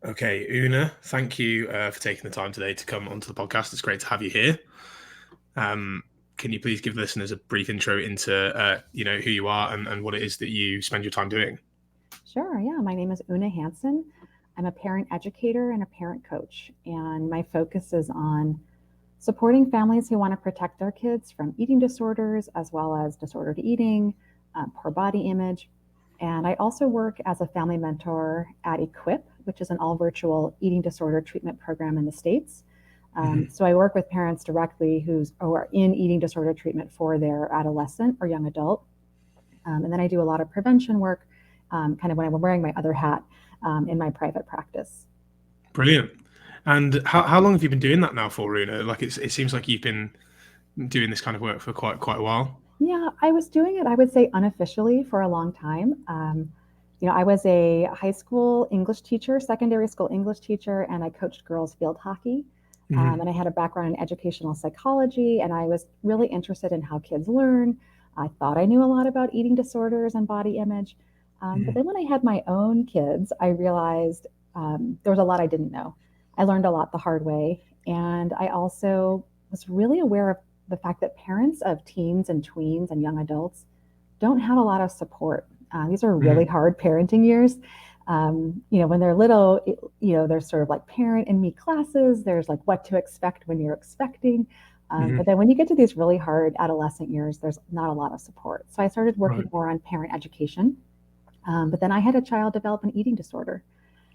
Okay, Una, thank you for taking the time today to come onto the podcast. It's great to have you here. Um, can you please give listeners a brief intro into, who you are and what it is that you spend your time doing? Sure, yeah. My name is Oona Hanson. I'm a parent educator and a parent coach, and my focus is on supporting families who want to protect their kids from eating disorders as well as disordered eating, poor body image. And I also work as a family mentor at Equip, which is an all virtual eating disorder treatment program in the States. Mhm. So I work with parents directly who are in eating disorder treatment for their adolescent or young adult. And then I do a lot of prevention work, kind of when I'm wearing my other hat in my private practice. Brilliant. And how long have you been doing that now for, Una? Like it seems like you've been doing this kind of work for quite a while. Yeah, I was doing it, I would say, unofficially for a long time. I was a high school English teacher, secondary school English teacher, and I coached girls field hockey. Hmm. And I had a background in educational psychology, and I was really interested in how kids learn. I thought I knew a lot about eating disorders and body image. But Hmm. then when I had my own kids, I realized there was a lot I didn't know. I learned a lot the hard way. And I also was really aware of the fact that parents of teens and tweens and young adults don't have a lot of support. These are really Hmm. hard parenting years. When they're little, there's sort of like parent and me classes. There's like what to expect when you're expecting. But Hmm. then when you get to these really hard adolescent years, there's not a lot of support. So I started working Right. more on parent education. But then I had a child develop an eating disorder.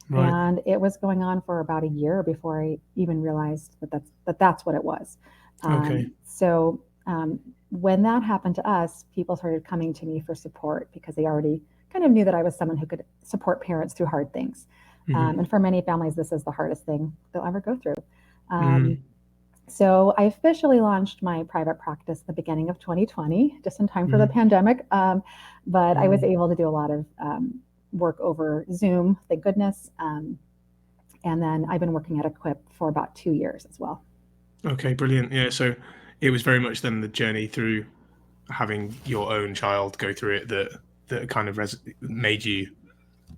Right. And it was going on for about a year before I even realized that's what it was. Okay. When that happened to us, people started coming to me for support because they already kind of knew that I was someone who could support parents through hard things. Hmm. And for many families, this is the hardest thing they'll ever go through. Um, Hmm. so I officially launched my private practice the beginning of 2020, just in time for the Hmm. pandemic. But I was Hmm. able to do a lot of work over Zoom, thank goodness. And then I've been working at Equip for about 2 years as well. Okay, brilliant. Yeah, so it was very much then the journey through having your own child go through it that kind of made you,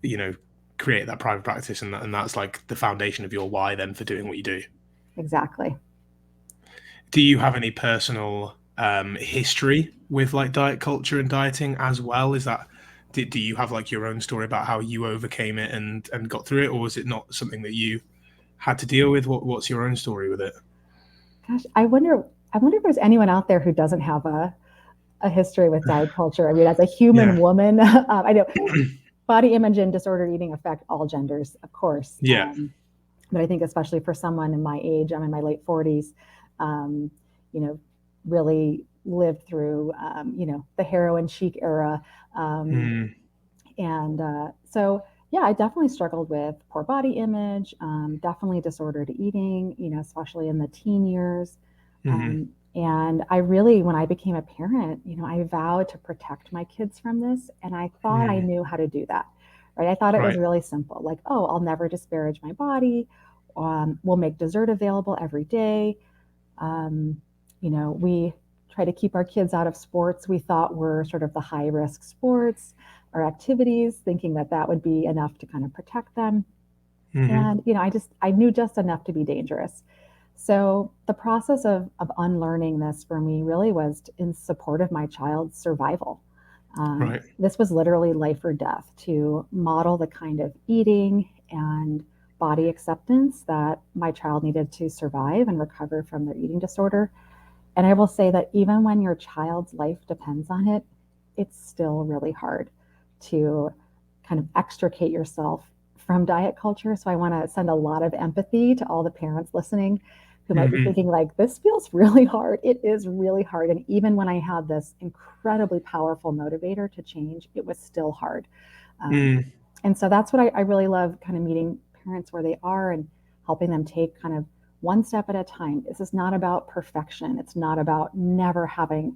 you know, create that private practice, and that's like the foundation of your why then for doing what you do. Exactly. Do you have any personal history with like diet culture and dieting as well? Is that do you have like your own story about how you overcame it and got through it, or was it not something that you had to deal with? What's your own story with it? Gosh, I wonder if there's anyone out there who doesn't have a history with diet culture. I mean, as a human Yeah. woman, I know body image and disordered eating affect all genders, of course. Yeah. But I think especially for someone in my age, I'm in my late 40s, um, you know, really lived through, the heroin chic era. Um, Mm. and yeah, I definitely struggled with poor body image, definitely disordered eating, especially in the teen years. Hmm. And I really, when I became a parent, I vowed to protect my kids from this. And I thought I Mm. knew how to do that, right? I thought it was Right. really simple, like, oh, I'll never disparage my body. We'll make dessert available every day. Um, we try to keep our kids out of sports we thought were sort of the high risk sports or activities, thinking that that would be enough to kind of protect them. Hmm. And, I knew just enough to be dangerous. So the process of unlearning this for me really was in support of my child's survival. Right. This was literally life or death to model the kind of eating and body acceptance that my child needed to survive and recover from their eating disorder. And I will say that even when your child's life depends on it, it's still really hard to kind of extricate yourself from diet culture. So I want to send a lot of empathy to all the parents listening who might be Hmm. thinking, like, this feels really hard. It is really hard. And even when I had this incredibly powerful motivator to change, it was still hard. Um, Mm. and so that's what I really love, kind of meeting parents where they are and helping them take kind of one step at a time. This is not about perfection. It's not about never having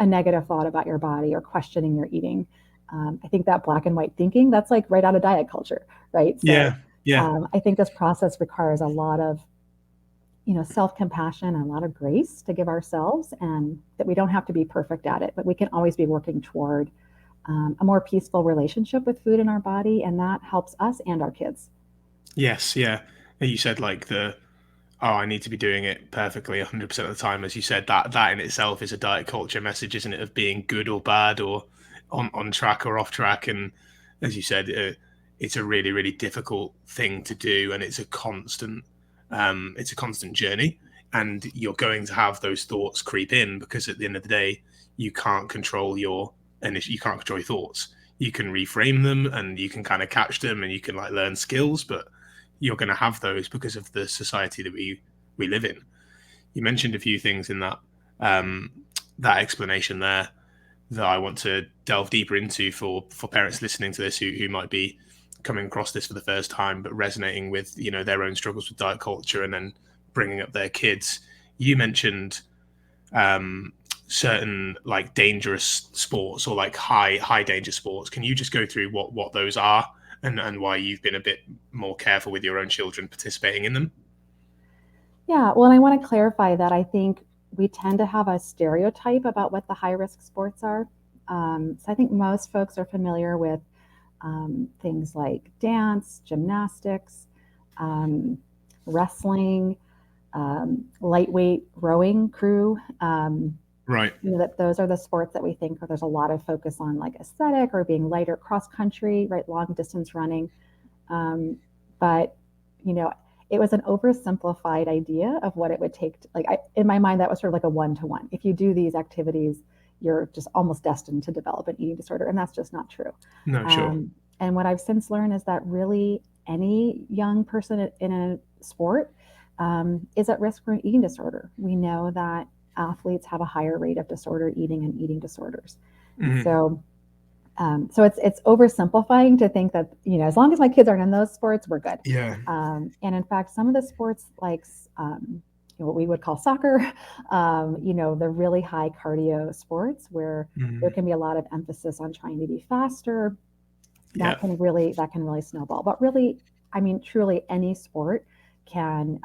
a negative thought about your body or questioning your eating. I think that black and white thinking, that's like right out of diet culture, right? So Yeah. Yeah. I think this process requires a lot of, self-compassion and a lot of grace to give ourselves, and that we don't have to be perfect at it, but we can always be working toward a more peaceful relationship with food in our body, and that helps us and our kids. Yes, yeah. And you said like oh, I need to be doing it perfectly 100% of the time. As you said, that in itself is a diet culture message, isn't it, of being good or bad, or on track or off track. And as you said, it's a really really difficult thing to do, and it's a constant journey. And you're going to have those thoughts creep in, because at the end of the day, you can't control you can't control your thoughts. You can reframe them, and you can kind of catch them, and you can like learn skills, but you're going to have those because of the society that we live in. You mentioned a few things in um, that explanation there that I want to delve deeper into for parents listening to this who might be coming across this for the first time, but resonating with their own struggles with diet culture and then bringing up their kids. You mentioned um, certain like dangerous sports, or like high danger sports. Can you just go through what those are, and why you've been a bit more careful with your own children participating in them? Yeah, well, and I want to clarify that I think we tend to have a stereotype about what the high risk sports are. So I think most folks are familiar with things like dance, gymnastics, um, wrestling, lightweight rowing crew. Right. That those are the sports that we think there's a lot of focus on, like aesthetic or being lighter, cross country, right, long distance running. Um, but you know, it was an oversimplified idea of what it would take. In my mind, that was sort of like a one-to-one. If you do these activities, you're just almost destined to develop an eating disorder, and that's just not true. No, sure. And what I've since learned is that really any young person in a sport is at risk for an eating disorder. We know that athletes have a higher rate of disordered eating and eating disorders. Hmm. So it's oversimplifying to think that as long as my kids aren't in those sports, we're good. Yeah. And in fact, some of the sports like what we would call soccer, the really high cardio sports where there Hmm. can be a lot of emphasis on trying to be faster, Yeah. that can really snowball. But really, I mean, truly, any sport can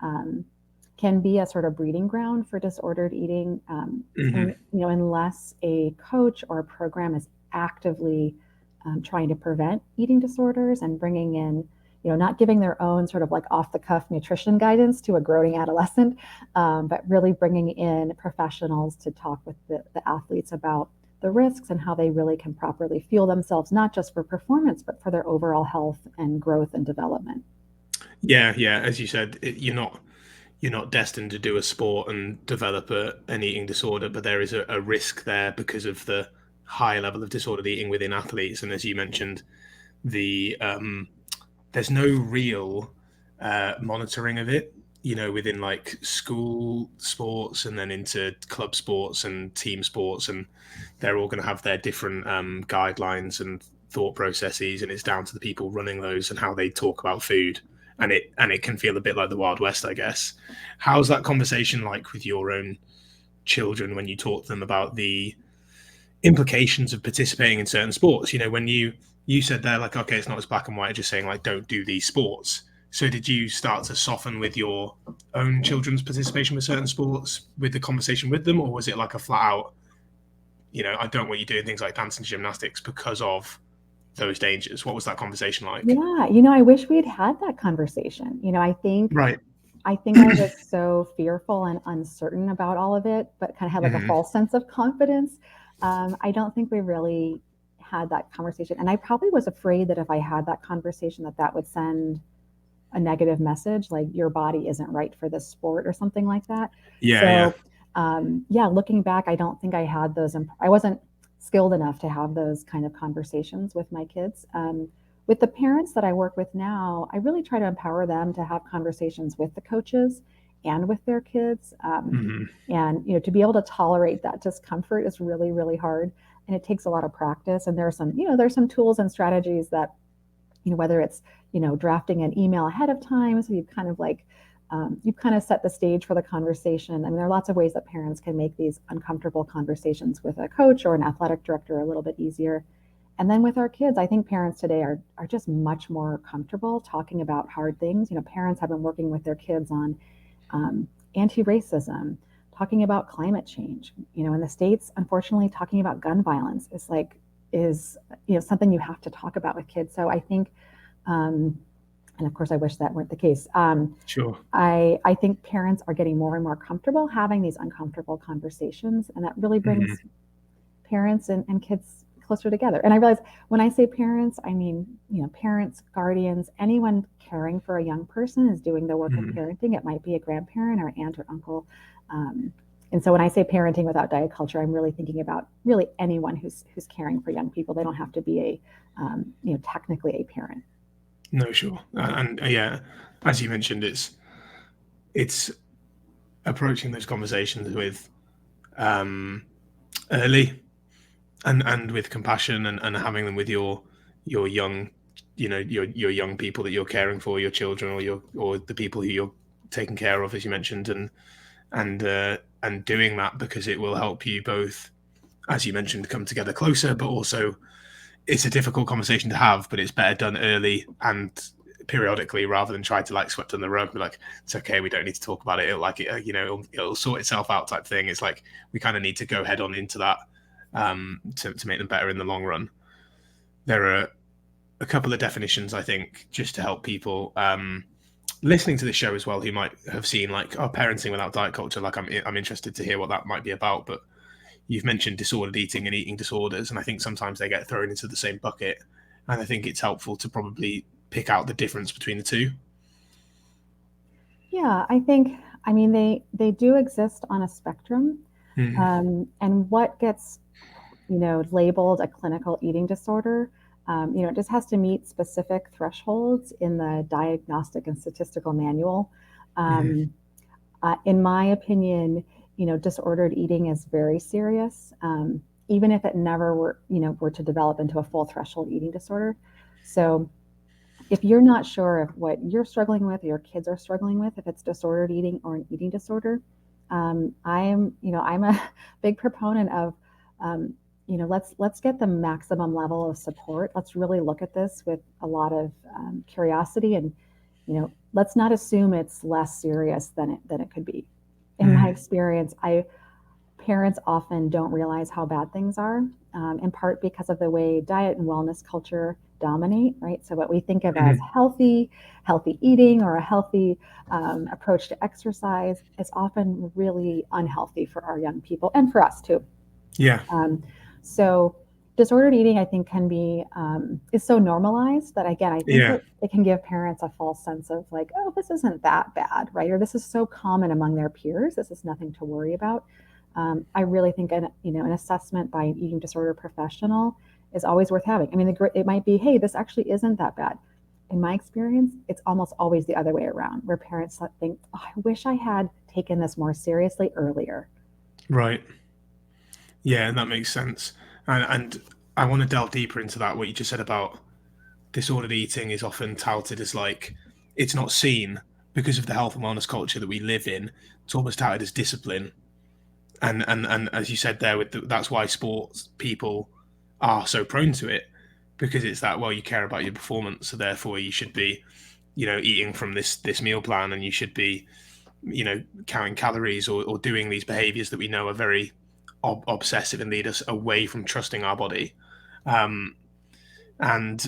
can be a sort of breeding ground for disordered eating. And Hmm. unless a coach or a program is actively trying to prevent eating disorders and bringing in, not giving their own sort of like off the cuff nutrition guidance to a growing adolescent, but really bringing in professionals to talk with the athletes about the risks and how they really can properly fuel themselves, not just for performance, but for their overall health and growth and development. Yeah, yeah. As you said, you're not destined to do a sport and develop an eating disorder, but there is a risk there because of the high level of disordered eating within athletes. And as you mentioned, the there's no real monitoring of it, within like school sports and then into club sports and team sports, and they're all going to have their different guidelines and thought processes, and it's down to the people running those and how they talk about food. And it can feel a bit like the Wild West, I guess. How's that conversation like with your own children when you talk to them about the implications of participating in certain sports? When you said there, like, okay, it's not as black and white, just saying like don't do these sports. So did you start to soften with your own children's participation with certain sports with the conversation with them, or was it like a flat out, I don't want you doing things like dance and gymnastics because of those dangers? What was that conversation like? Yeah, I wish we had had that conversation. Right. I think I was so fearful and uncertain about all of it, but kind of had like a Hmm. false sense of confidence. I don't think we really had that conversation, and I probably was afraid that if I had that conversation, that would send a negative message, like your body isn't right for this sport or something like that. Yeah, yeah. So, yeah, looking back, I don't think I had those. I wasn't skilled enough to have those kind of conversations with my kids. With the parents that I work with now, I really try to empower them to have conversations with the coaches and with their kids. Hmm. And to be able to tolerate that discomfort is really, really hard, and it takes a lot of practice. And there's some tools and strategies that whether it's drafting an email ahead of time, so you've kind of set the stage for the conversation. I mean, there are lots of ways that parents can make these uncomfortable conversations with a coach or an athletic director a little bit easier. And then with our kids, I think parents today are just much more comfortable talking about hard things. Parents have been working with their kids on anti-racism, talking about climate change. In the States, unfortunately, talking about gun violence is something you have to talk about with kids. So I think um, And of course, I wish that weren't the case. Sure. I think parents are getting more and more comfortable having these uncomfortable conversations, and that really Hmm. brings parents and kids closer together. And I realize when I say parents, I mean, parents, guardians, anyone caring for a young person is doing the work of Hmm. parenting. It might be a grandparent or aunt or uncle. And so when I say parenting without diet culture, I'm really thinking about really anyone who's caring for young people. They don't have to be technically a parent. No, sure. And yeah, as you mentioned, it's approaching those conversations with um, early and with compassion and having them with your young, your young people that you're caring for, your children or the people who you're taking care of, as you mentioned, and doing that because it will help you both, as you mentioned, come together closer, but also it's a difficult conversation to have, but it's better done early and periodically rather than try to like swept under the rug, be like, it's okay, we don't need to talk about it. It'll like it, it'll sort itself out type thing. It's like we kind of need to go head on into that to make them better in the long run. There are a couple of definitions I think just to help people listening to the show as well who might have seen like parenting without diet culture. Like I'm interested to hear what that might be about, but you've mentioned disordered eating and eating disorders, and I think sometimes they get thrown into the same bucket. And I think it's helpful to probably pick out the difference between the two. Yeah, I mean, they do exist on a spectrum. Mm, And what gets, labeled a clinical eating disorder, it just has to meet specific thresholds in the Diagnostic and Statistical Manual. mm, Um, in my opinion, disordered eating is very serious, even if it never were to develop into a full threshold eating disorder. So if you're not sure if what you're struggling with or your kids are struggling with, if it's disordered eating or an eating disorder, I'm a big proponent of, let's get the maximum level of support. Let's really look at this with a lot of curiosity, and let's not assume it's less serious than it could be. In my mm, experience, I parents often don't realize how bad things are, in part because of the way diet and wellness culture dominate, right? So what we think of as mm. healthy eating or a healthy approach to exercise is often really unhealthy for our young people and for us too. Yeah, So disordered eating, I think, can be is so normalized that again, I think yeah, it can give parents a false sense of like, oh, this isn't that bad, right? Or this is so common among their peers. This is nothing to worry about. I really think an assessment by an eating disorder professional is always worth having. I mean, it might be, hey, this actually isn't that bad. In my experience, it's almost always the other way around, where parents think, oh, I wish I had taken this more seriously earlier. right. Yeah, that makes sense. And I want to delve deeper into that. What you just said about disordered eating is often touted as like it's not seen because of the health and wellness culture that we live in. It's almost touted as discipline, and as you said there, that's why sports people are so prone to it because it's that well you care about your performance, so therefore you should be eating from this meal plan, and you should be counting calories or doing these behaviors that we know are very obsessive and lead us away from trusting our body. um, and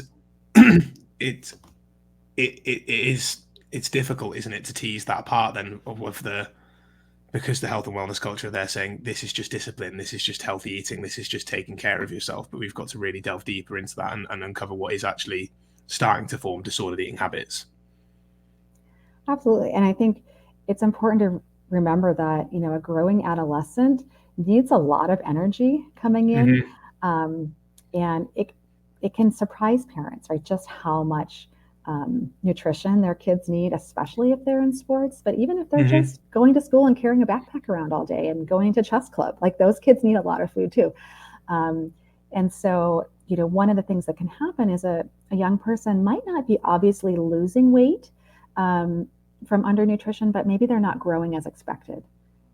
it, it is it's difficult, isn't it, to tease that apart then of the because the health and wellness culture they're saying this is just discipline, this is just healthy eating, this is just taking care of yourself, but we've got to really delve deeper into that and uncover what is actually starting to form disordered eating habits. Absolutely. And I think it's important to remember that, a growing adolescent needs a lot of energy coming in. Hmm. Um, and it can surprise parents, right? Just how much nutrition their kids need, especially if they're in sports, but even if they're Hmm. just going to school and carrying a backpack around all day and going to chess club, like those kids need a lot of food too. Um, and so, one of the things that can happen is a young person might not be obviously losing weight, um, from undernutrition, but maybe they're not growing as expected,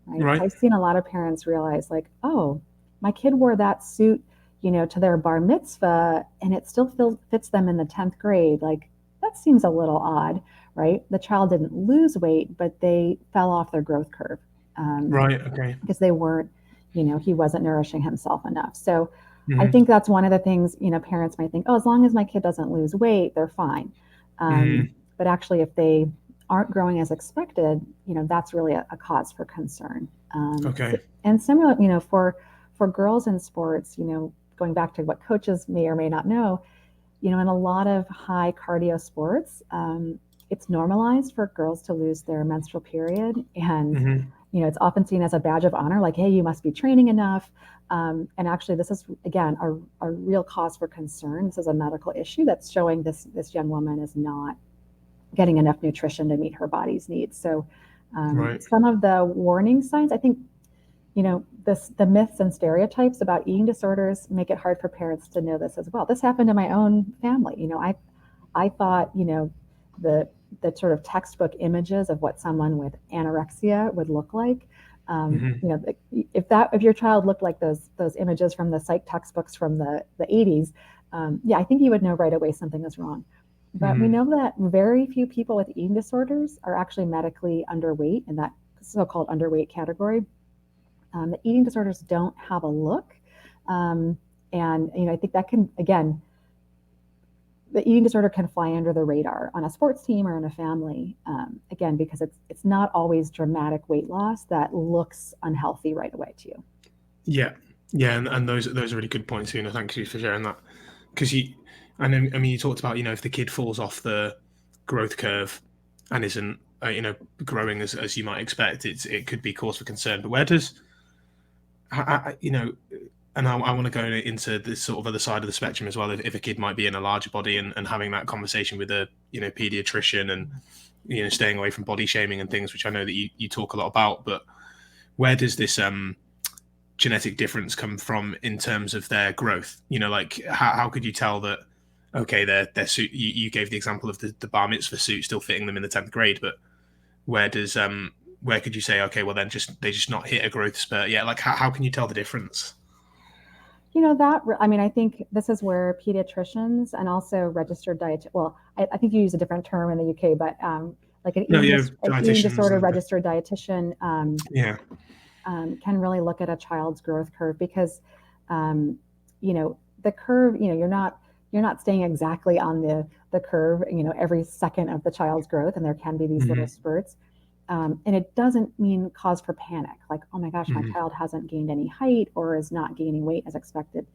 right? Right. I've seen a lot of parents realize, like, oh, my kid wore that suit, to their bar mitzvah, and it still fits them in the 10th grade. Like, that seems a little odd, right? The child didn't lose weight, but they fell off their growth curve, Right. Okay. because they weren't, he wasn't nourishing himself enough. So I Hmm. think that's one of the things, parents might think, oh, as long as my kid doesn't lose weight, they're fine. Hmm. But actually, if they aren't growing as expected, that's really a cause for concern. Okay. And similar, for girls in sports, going back to what coaches may or may not know, in a lot of high cardio sports, it's normalized for girls to lose their menstrual period. And, Hmm. it's often seen as a badge of honor, like, hey, you must be training enough. And actually, this is, again, a real cause for concern. This is a medical issue that's showing this young woman is not getting enough nutrition to meet her body's needs. So, Right. some of the warning signs, I think, the myths and stereotypes about eating disorders make it hard for parents to know this as well. This happened in my own family. I thought, the sort of textbook images of what someone with anorexia would look like. Hmm. If your child looked like those images from the psych textbooks from the 80s, yeah, I think you would know right away something is wrong. But we Mm. know that very few people with eating disorders are actually medically underweight in that so-called underweight category. The eating disorders don't have a look, um, and I think that can, again, the eating disorder can fly under the radar on a sports team or in a family, again, because it's not always dramatic weight loss that looks unhealthy right away to you. Yeah. Yeah, and those are really good points, Una. Thank you for sharing that. Because I mean, you talked about, if the kid falls off the growth curve and isn't, growing as you might expect, it could be cause for concern. But where does, and I want to go into this sort of other side of the spectrum as well. If a kid might be in a larger body and having that conversation with a, pediatrician, and, staying away from body shaming and things, which I know that you talk a lot about. But where does this genetic difference come from in terms of their growth? Like how could you tell that? Okay, their suit. You gave the example of the bar mitzvah suit still fitting them in the 10th grade, but where does where could you say, okay, well then they just not hit a growth spurt yet? Like how can you tell the difference? I mean, I think this is where pediatricians and also registered diet. Well, I think you use a different term in the UK, but like No, yeah, an eating dietitians disorder and registered dietitian yeah. can really look at a child's growth curve because, the curve, you're not staying exactly on the curve, every second of the child's growth, and there can be these little Hmm. spurts. And it doesn't mean cause for panic, like, oh my gosh, my Hmm. child hasn't gained any height or is not gaining weight as expected.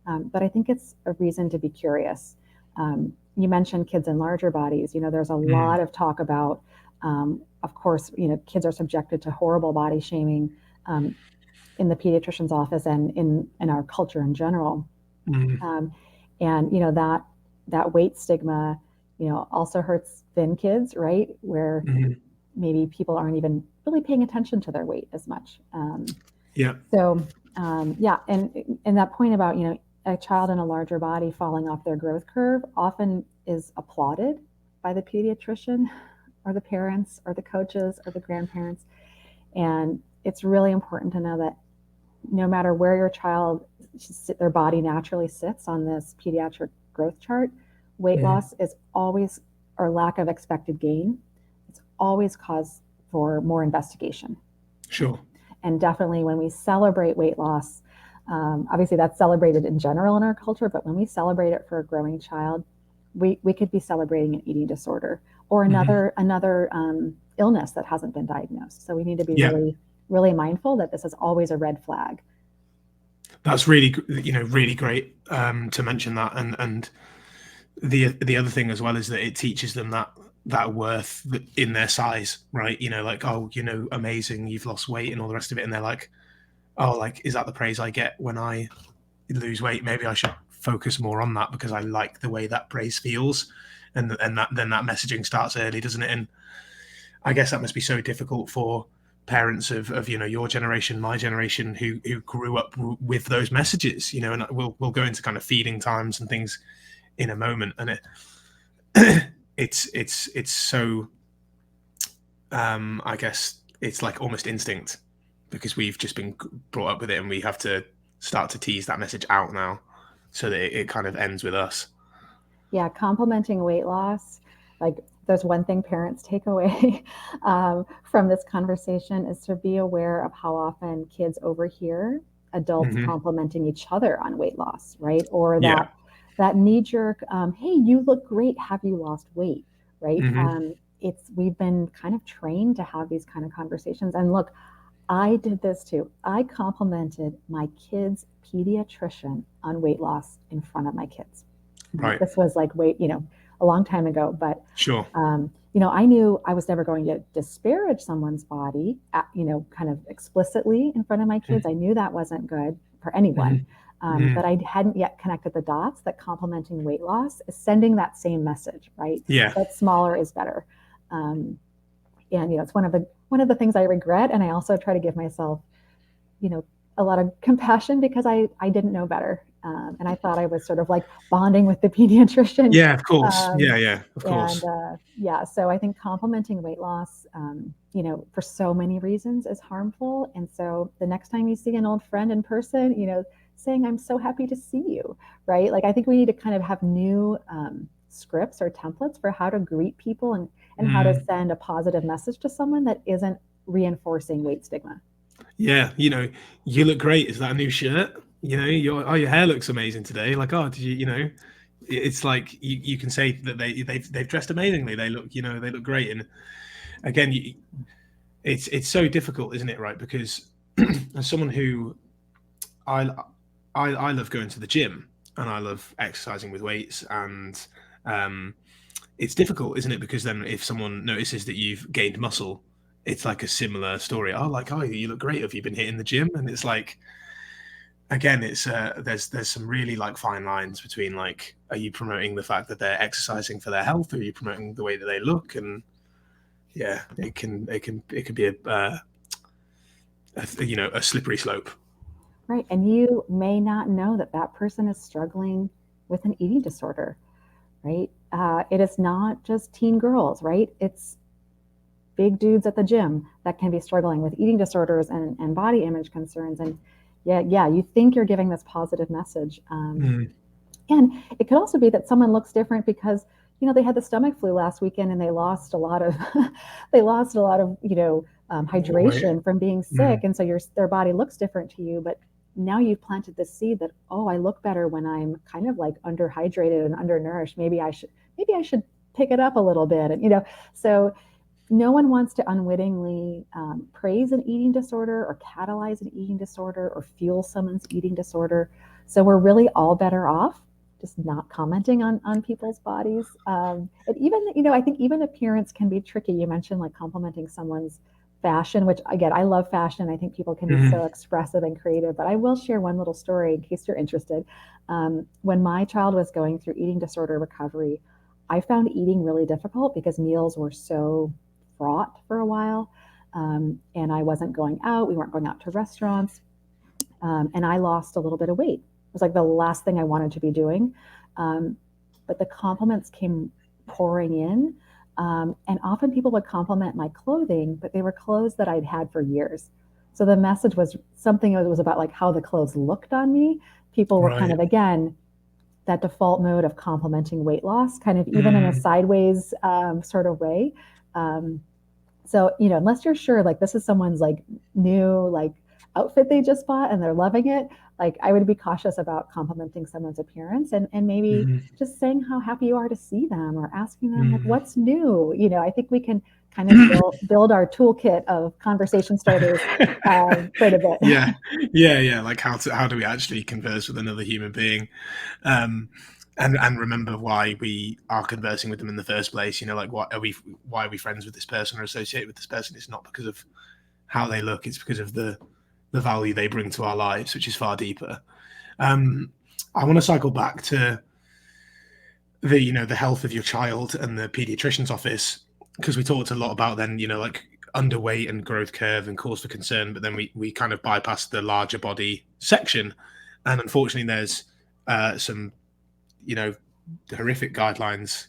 But I think it's a reason to be curious. You mentioned kids in larger bodies. There's a Hmm. lot of talk about, of course, kids are subjected to horrible body shaming um, in the pediatrician's office and in our culture in general. Hmm. Um, and that weight stigma, also hurts thin kids, right? Where Hmm. maybe people aren't even really paying attention to their weight as much. Yeah. Yeah, and that point about a child in a larger body falling off their growth curve often is applauded by the pediatrician or the parents or the coaches or the grandparents, and it's really important to know that no matter where your child their body naturally sits on this pediatric growth chart, weight Hmm. loss is always, or lack of expected gain, it's always cause for more investigation. Sure. And definitely when we celebrate weight loss, obviously that's celebrated in general in our culture, but when we celebrate it for a growing child, we could be celebrating an eating disorder or Hmm. another illness that hasn't been diagnosed. So we need to be Yeah. really, really mindful that this is always a red flag. That's really, really great to mention that. And the other thing as well is that it teaches them that worth in their size, right? Like, oh, amazing, you've lost weight and all the rest of it, and they're like, oh, like, is that the praise I get when I lose weight? Maybe I should focus more on that because I like the way that praise feels, and that messaging starts early, doesn't it? And I guess that must be so difficult for parents of your generation, my generation, who grew up with those messages, and we'll go into kind of feeding times and things in a moment, and it's so I guess it's like almost instinct because we've just been brought up with it, and we have to start to tease that message out now so that it kind of ends with us. Yeah, complementing weight loss, like there's one thing parents take away from this conversation is to be aware of how often kids overhear adults Hmm. complimenting each other on weight loss, right? Or Yeah. that knee jerk, hey, you look great. Have you lost weight? right? Hmm. We've been kind of trained to have these kind of conversations. And look, I did this too. I complimented my kids' pediatrician on weight loss in front of my kids. Right? Right. This was like a long time ago, but Sure. I knew I was never going to disparage someone's body, kind of explicitly in front of my kids. I knew that wasn't good for anyone. Hmm. Hmm. But I hadn't yet connected the dots that complimenting weight loss is sending that same message, right? Yeah. That smaller is better. Um, and it's one of the things I regret, and I also try to give myself, you know, a lot of compassion because I didn't know better, and I thought I was sort of like bonding with the pediatrician, Yeah, of course. um, Yeah, yeah, of and course. yeah. So I think complimenting weight loss, for so many reasons, is harmful. And so the next time you see an old friend in person, saying "I'm so happy to see you," right? Like I think we need to kind of have new scripts or templates for how to greet people and how to Mm. send a positive message to someone that isn't reinforcing weight stigma. Yeah, you look great. Is that a new shirt? Your hair looks amazing today. Like, oh, did it's like you can say that they've dressed amazingly. They look great. And again, it's so difficult, isn't it? Right? Because as someone who I I love going to the gym and I love exercising with weights, and um, it's difficult, isn't it? Because then if someone notices that you've gained muscle, it's like a similar story. Oh, like, oh, you look great. Have you been hitting the gym? And it's like, again, it's there's some really like fine lines between like, are you promoting the fact that they're exercising for their health, or are you promoting the way that they look? And yeah, it can be a slippery slope. Right. And you may not know that that person is struggling with an eating disorder, right? It is not just teen girls, right? It's big dudes at the gym that can be struggling with eating disorders and body image concerns. And yeah, you think you're giving this positive message. Mm. And it could also be that someone looks different because they had the stomach flu last weekend and they lost a lot of Wait. hydration from being sick, Mm. and so their body looks different to you. But now you've planted the seed that, oh, I look better when I'm kind of like underhydrated and undernourished. Maybe I should pick it up a little bit, and so no one wants to unwittingly praise an eating disorder or catalyze an eating disorder or fuel someone's eating disorder. So we're really all better off just not commenting on people's bodies. And even, I think even appearance can be tricky. You mentioned like complimenting someone's fashion, which again, I love fashion. I think people can be Mm. so expressive and creative, but I will share one little story in case you're interested. When my child was going through eating disorder recovery, I found eating really difficult because meals were so fraught for a while. And I wasn't going out. We weren't going out to restaurants. And I lost a little bit of weight. It was like the last thing I wanted to be doing. Um, but the compliments came pouring in. And often people would compliment my clothing, but they were clothes that I'd had for years. So the message was something that was about like how the clothes looked on me. People were kind Right. of, again, that default mode of complimenting weight loss, kind of even in a Mm. sideways sort of way. Um, so, unless you're sure like this is someone's like new like outfit they just bought and they're loving it, like I would be cautious about complimenting someone's appearance and maybe Mm. just saying how happy you are to see them or asking them like Mm. what's new. I think we can kind of build our toolkit of conversation starters quite a bit. Yeah, yeah, yeah. Like how do we actually converse with another human being, um, and remember why we are conversing with them in the first place? Like why are we friends with this person or associated with this person? It's not because of how they look; it's because of the value they bring to our lives, which is far deeper. Um, I want to cycle back to the health of your child and the pediatrician's office, because we talked a lot about then like underweight and growth curve and cause for concern, but then we kind of bypassed the larger body section, and unfortunately there's some you know horrific guidelines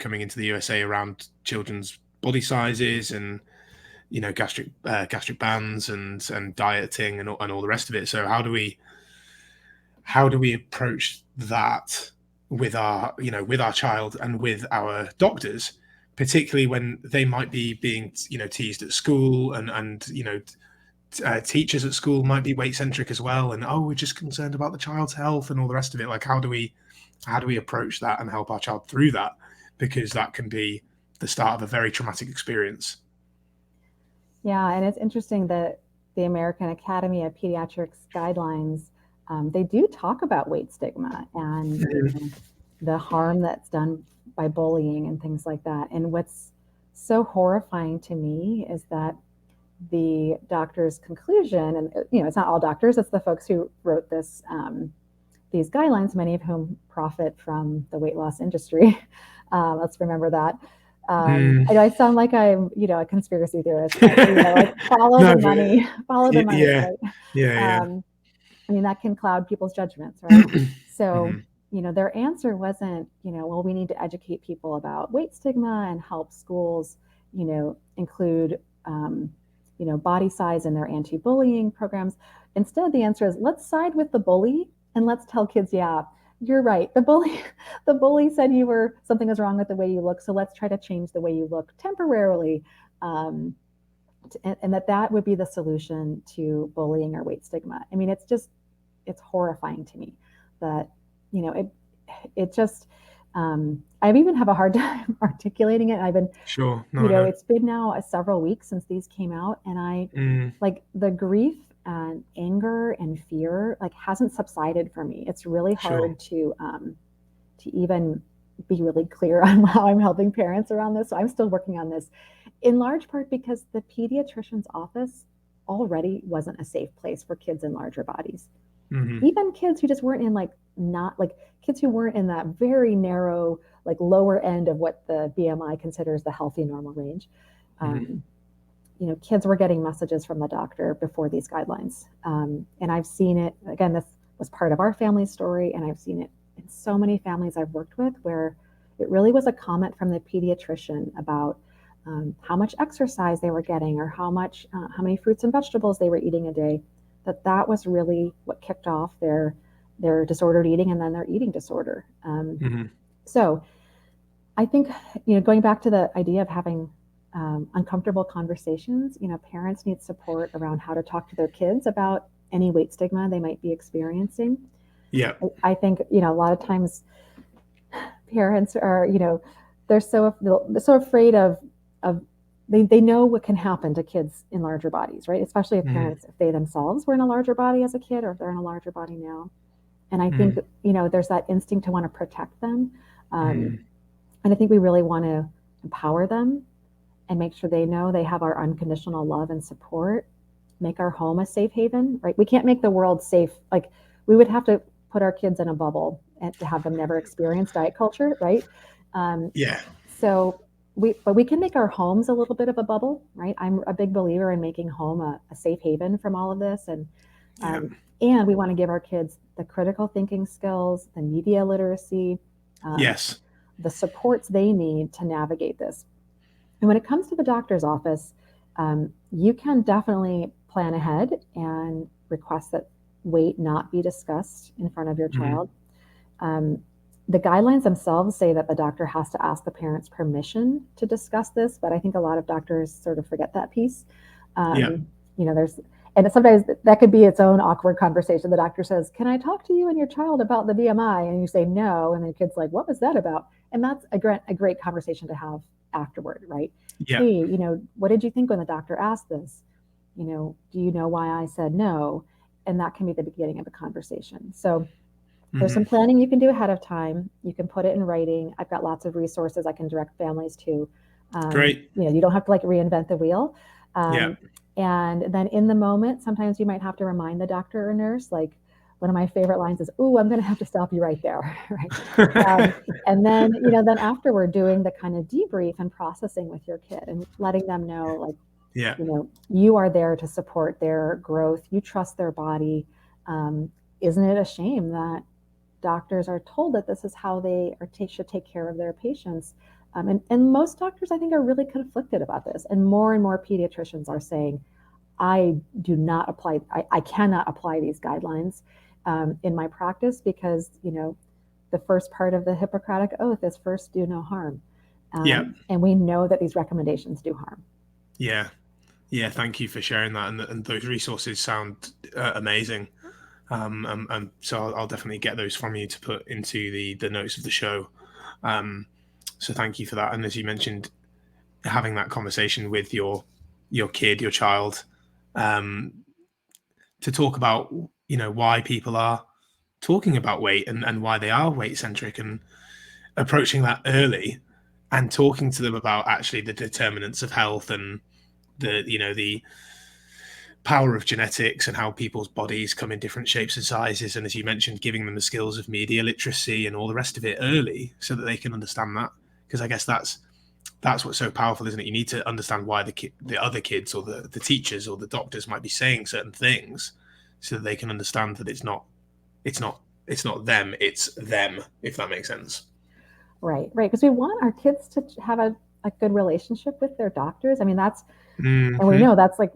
coming into the USA around children's body sizes and gastric bands and dieting and all the rest of it. So how do we approach that with our child and with our doctors, particularly when they might be being teased at school, and teachers at school might be weight centric as well, and we're just concerned about the child's health and all the rest of it. Like how do we approach that and help our child through that, because that can be the start of a very traumatic experience. Yeah, and it's interesting that the American Academy of Pediatrics guidelines, they do talk about weight stigma and the harm that's done by bullying and things like that. And what's so horrifying to me is that the doctor's conclusion, and it's not all doctors, it's the folks who wrote these guidelines, many of whom profit from the weight loss industry. Let's remember that. I sound like I'm, a conspiracy theorist, but, like follow No, the but money, follow the money, yeah, right? yeah, I mean, that can cloud people's judgments, right? yeah. So, their answer wasn't, well, we need to educate people about weight stigma and help schools, include, body size in their anti-bullying programs. Instead, the answer is let's side with the bully and let's tell kids, yeah, you're right. The bully said something was wrong with the way you look. So let's try to change the way you look temporarily. And that would be the solution to bullying or weight stigma. I mean, it's horrifying to me that, it just, I even have a hard time articulating it. I've been, Sure. No, no. it's been now several weeks since these came out, and I like the grief and anger and fear like hasn't subsided for me. It's really hard Sure. to even be really clear on how I'm helping parents around this. So I'm still working on this, in large part because the pediatrician's office already wasn't a safe place for kids in larger bodies. Even kids who just weren't in not like kids who weren't in that very narrow, like lower end of what the BMI considers the healthy normal range. Kids were getting messages from the doctor before these guidelines. And I've seen it, again, this was part of our family story, and I've seen it in so many families I've worked with where it really was a comment from the pediatrician about how much exercise they were getting or how many fruits and vegetables they were eating a day, that was really what kicked off their disordered eating and then their eating disorder. So I think, going back to the idea of having uncomfortable conversations, parents need support around how to talk to their kids about any weight stigma they might be experiencing. Yeah. I think, a lot of times parents are, they're so afraid of they know what can happen to kids in larger bodies, right? Especially if parents, if they themselves were in a larger body as a kid, or if they're in a larger body now. And I think, there's that instinct to want to protect them. And I think we really want to empower them and make sure they know they have our unconditional love and support, make our home a safe haven, right? We can't make the world safe. Like, we would have to put our kids in a bubble and to have them never experience diet culture, right? Yeah. So but we can make our homes a little bit of a bubble, right? I'm a big believer in making home a safe haven from all of this. And we want to give our kids the critical thinking skills, the media literacy, Yes. the supports they need to navigate this. And when it comes to the doctor's office, you can definitely plan ahead and request that weight not be discussed in front of your child. The guidelines themselves say that the doctor has to ask the parents permission to discuss this, but I think a lot of doctors sort of forget that piece. And sometimes that could be its own awkward conversation. The doctor says, "Can I talk to you and your child about the BMI?" And you say no, and the kid's like, "What was that about?" And that's a great conversation to have afterward, right? Yeah. Hey, what did you think when the doctor asked this? Do you know why I said no? And that can be the beginning of a conversation. So there's some planning you can do ahead of time. You can put it in writing. I've got lots of resources I can direct families to. Great. You don't have to reinvent the wheel. Yeah. And then in the moment, sometimes you might have to remind the doctor or nurse, like one of my favorite lines is, "Ooh, I'm going to have to stop you right there." Right. And then, then afterward, doing the kind of debrief and processing with your kid and letting them know, you are there to support their growth. You trust their body. Isn't it a shame that doctors are told that this is how they should take care of their patients? And most doctors, I think, are really conflicted about this. And more pediatricians are saying, I cannot apply these guidelines in my practice because, the first part of the Hippocratic Oath is first do no harm. And we know that these recommendations do harm. Yeah. Yeah. Thank you for sharing that. And those resources sound amazing. And so I'll definitely get those from you to put into the notes of the show. So thank you for that. And as you mentioned, having that conversation with your kid, your child, um, to talk about why people are talking about weight and why they are weight centric, and approaching that early and talking to them about actually the determinants of health and the power of genetics and how people's bodies come in different shapes and sizes, and as you mentioned, giving them the skills of media literacy and all the rest of it early so that they can understand that. Because I guess that's what's so powerful, isn't it? You need to understand why the other kids or the teachers or the doctors might be saying certain things so that they can understand that it's not them, it's them, if that makes sense. Right, right. Because we want our kids to have a good relationship with their doctors. I mean, and we Mm-hmm. know that's like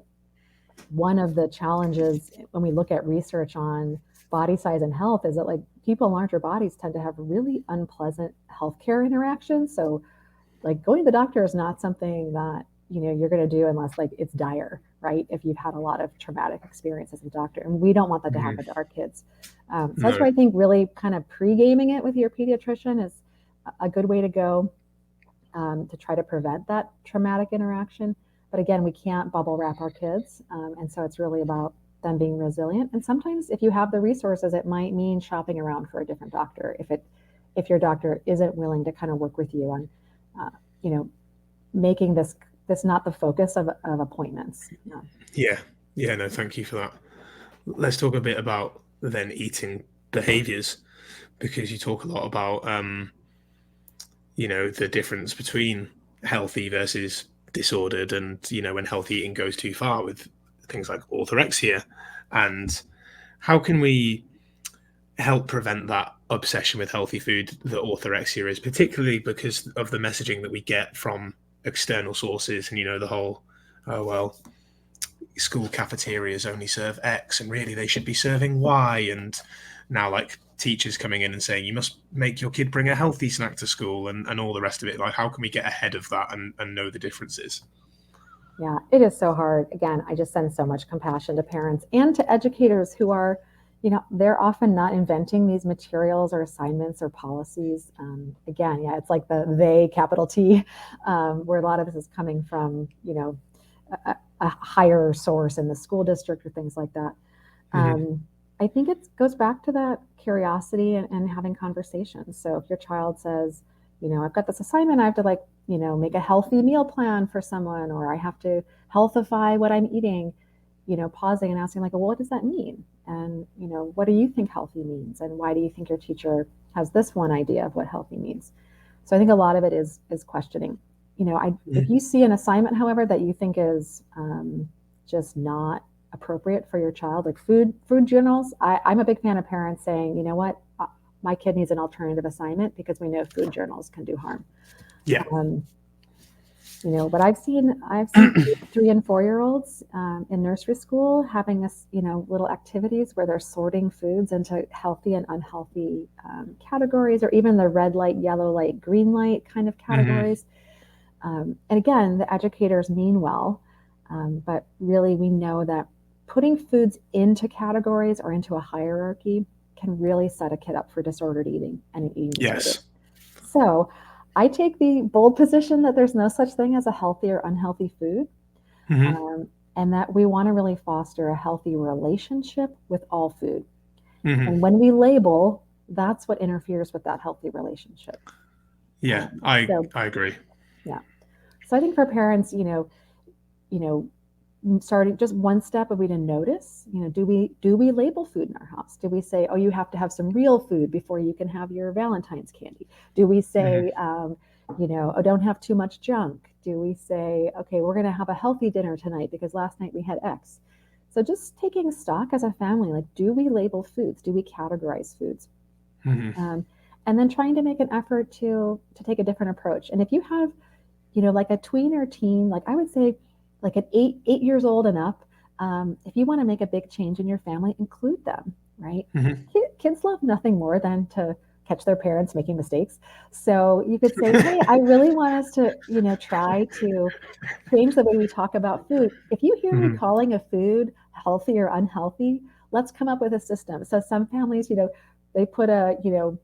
one of the challenges when we look at research on body size and health is that like people in larger bodies tend to have really unpleasant healthcare interactions. So like going to the doctor is not something that you're going to do unless like it's dire, right? If you've had a lot of traumatic experiences with a doctor, and we don't want that to Mm-hmm. happen to our kids. So that's No. why I think really kind of pre-gaming it with your pediatrician is a good way to go, to try to prevent that traumatic interaction. But again, we can't bubble wrap our kids, and so it's really about them being resilient. And sometimes, if you have the resources, it might mean shopping around for a different doctor if your doctor isn't willing to kind of work with you on, uh, you know, making this not the focus of appointments. Yeah. Yeah. Yeah, no, thank you for that. Let's talk a bit about then eating behaviors, because you talk a lot about the difference between healthy versus disordered, and when healthy eating goes too far with things like orthorexia, and how can we help prevent that obsession with healthy food that orthorexia is, particularly because of the messaging that we get from external sources, and the whole, oh well, school cafeterias only serve X and really they should be serving Y, and now like teachers coming in and saying you must make your kid bring a healthy snack to school, and all the rest of it. Like, how can we get ahead of that and know the differences? Yeah, it is so hard. Again, I just send so much compassion to parents and to educators who are, they're often not inventing these materials or assignments or policies. Again, yeah, it's like the they, capital T, where a lot of this is coming from, a higher source in the school district or things like that. Mm-hmm. I think it goes back to that curiosity and having conversations. So if your child says, I've got this assignment, I have to like, make a healthy meal plan for someone, or I have to healthify what I'm eating, pausing and asking like, well, what does that mean? And, what do you think healthy means? And why do you think your teacher has this one idea of what healthy means? So I think a lot of it is questioning. If you see an assignment, however, that you think is just not appropriate for your child, like food journals. I'm a big fan of parents saying, you know what, my kid needs an alternative assignment because we know food journals can do harm. Yeah. Um, but I've seen 3 and 4 year olds in nursery school having this, little activities where they're sorting foods into healthy and unhealthy categories, or even the red light, yellow light, green light kind of Mm-hmm. categories. And again, the educators mean well, but really we know that putting foods into categories or into a hierarchy can really set a kid up for disordered eating and an eating disorder. Yes. So I take the bold position that there's no such thing as a healthy or unhealthy food, Mm-hmm. um, and that we want to really foster a healthy relationship with all food. Mm-hmm. And when we label, that's what interferes with that healthy relationship. Yeah, I So I agree. yeah. So I think for parents, you know, starting just one step would be to notice, do we label food in our house? Do we say, oh, you have to have some real food before you can have your Valentine's candy? Do we Mm-hmm. say, oh, don't have too much junk? Do we say, okay, we're going to have a healthy dinner tonight because last night we had X? So just taking stock as a family, like, do we label foods? Do we categorize foods? Mm-hmm. Um, and then trying to make an effort to take a different approach. And if you have, like a tween or teen, like I would say, like at 8 years old and up, if you want to make a big change in your family, include them, right? Mm-hmm. Kids love nothing more than to catch their parents making mistakes. So you could say, hey, I really want us to, try to change the way we talk about food. If you hear me Mm-hmm. calling a food healthy or unhealthy, let's come up with a system. So some families, they put a, you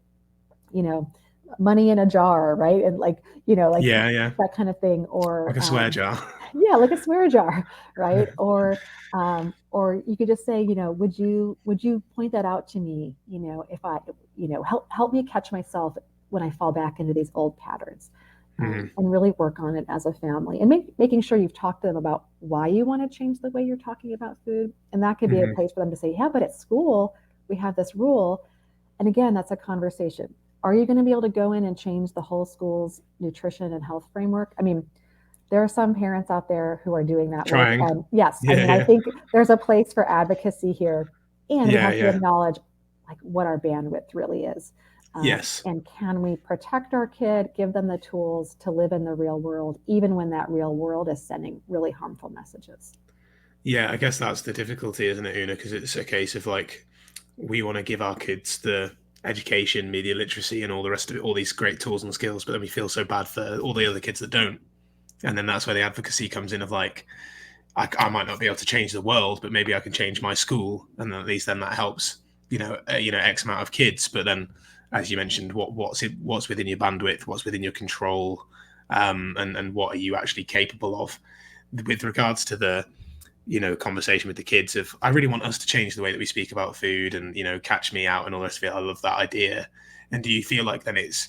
know, money in a jar, right? And like, like Yeah, yeah. that kind of thing. Or Like a swear jar. yeah, like a swear jar, right? Or you could just say, would you point that out to me, if I, help me catch myself when I fall back into these old patterns. Mhm, And really work on it as a family, and making sure you've talked to them about why you want to change the way you're talking about food. And that could be a mhm. place for them to say, yeah, but at school we have this rule. And again, that's a conversation. Are you going to be able to go in and change the whole school's nutrition and health framework? I mean, there are some parents out there who are doing that work. Trying. And yes, I Yeah, mean, I yeah. think there's a place for advocacy here. And we Yeah, have to yeah. acknowledge like what our bandwidth really is. Yes. And can we protect our kid, give them the tools to live in the real world, even when that real world is sending really harmful messages? Yeah, I guess that's the difficulty, isn't it, Una? Because it's a case of like we want to give our kids the education, media literacy, and all the rest of it, all these great tools and skills, but then we feel so bad for all the other kids that don't. And then that's where the advocacy comes in of like, I might not be able to change the world, but maybe I can change my school, and at least then that helps, X amount of kids. But then, as you mentioned, what's within your bandwidth, what's within your control, and what are you actually capable of? With regards to the conversation with the kids of I really want us to change the way that we speak about food and catch me out and all the rest of it. I love that idea. And do you feel like then it's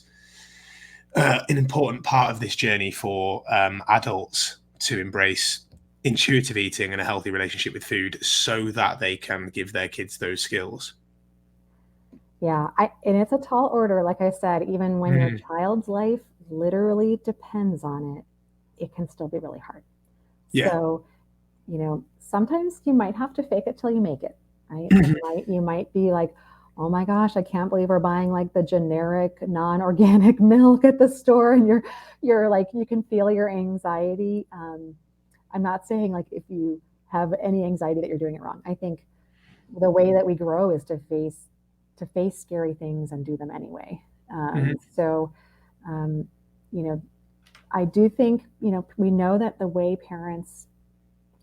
an important part of this journey for adults to embrace intuitive eating and a healthy relationship with food so that they can give their kids those skills? Yeah, and it's a tall order. Like I said, even when your Mm, child's life literally depends on it, it can still be really hard. yeah. So, sometimes you might have to fake it till you make it, right? You might be like, oh my gosh, I can't believe we're buying like the generic non-organic milk at the store, and you're like, you can feel your anxiety. I'm not saying like if you have any anxiety that you're doing it wrong. I think the way that we grow is to face scary things and do them anyway. Mhm, So, um, you know, I do think we know that the way parents,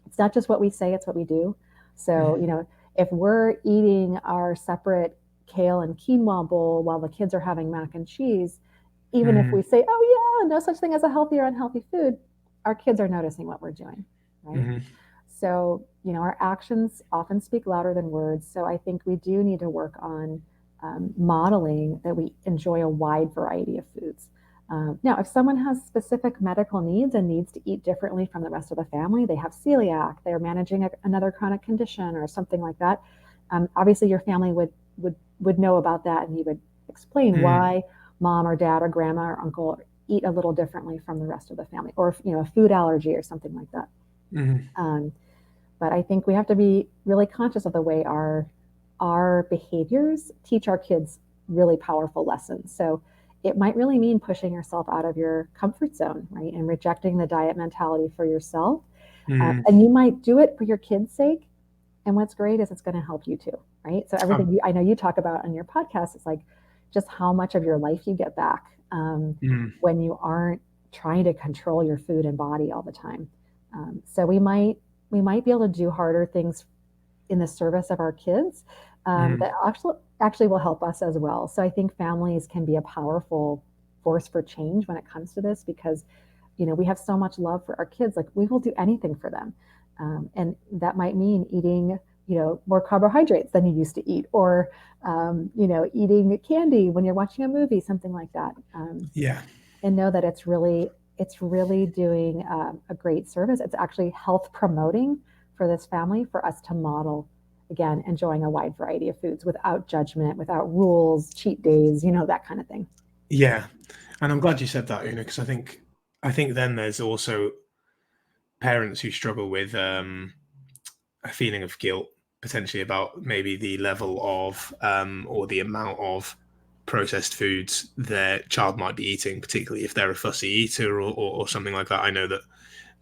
it's not just what we say, it's what we do. So, mhm, if we're eating our separate kale and quinoa bowl while the kids are having mac and cheese, even if we mhm, say, oh yeah, no such thing as a healthy or unhealthy food, our kids are noticing what we're doing, right? mhm, So, our actions often speak louder than words. So I think we do need to work on modeling that we enjoy a wide variety of foods. Now, if someone has specific medical needs and needs to eat differently from the rest of the family, they have celiac, they're managing another chronic condition or something like that. Obviously, your family would know about that, and you would explain mhm, why mom or dad or grandma or uncle eat a little differently from the rest of the family, or a food allergy or something like that. mhm. Um, but I think we have to be really conscious of the way our behaviors teach our kids really powerful lessons. So it might really mean pushing yourself out of your comfort zone, right, and rejecting the diet mentality for yourself. Mhm. And you might do it for your kids' sake. And what's great is it's going to help you too, right? So everything Um, I know you talk about on your podcast is like just how much of your life you get back mhm, when you aren't trying to control your food and body all the time. So we might be able to do harder things in the service of our kids that mhm. actually will help us as well. So I think families can be a powerful force for change when it comes to this, because we have so much love for our kids. Like we will do anything for them, and that might mean eating more carbohydrates than you used to eat, or eating candy when you're watching a movie, something like that. Yeah. And know that it's really doing a great service. It's actually health promoting for this family, for us to model, again, enjoying a wide variety of foods without judgment, without rules, cheat days, that kind of thing. Yeah. And I'm glad you said that, Una, because I think then there's also parents who struggle with a feeling of guilt potentially about maybe the level of or the amount of processed foods their child might be eating, particularly if they're a fussy eater or something like that. I know that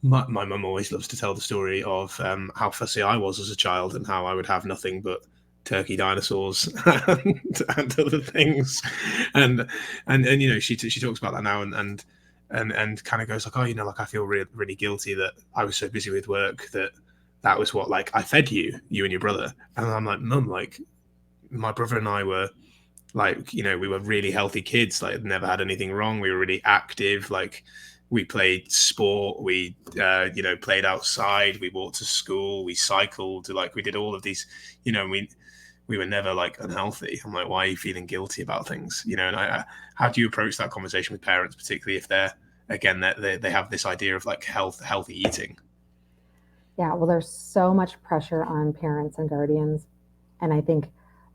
my mum always loves to tell the story of how fussy I was as a child and how I would have nothing but turkey dinosaurs and other things, and she talks about that now and kind of goes like, oh, like I feel really guilty that I was so busy with work that was what, like, I fed you and your brother. And I'm like, mum, like my brother and I were like, we were really healthy kids, like never had anything wrong. We were really active, like we played sport, we played outside, we walked to school, we cycled, like we did all of these, we were never like unhealthy. I'm like, why are you feeling guilty about things? And how do you approach that conversation with parents, particularly if they're, again, they have this idea of like healthy eating? Yeah, well, there's so much pressure on parents and guardians, and I think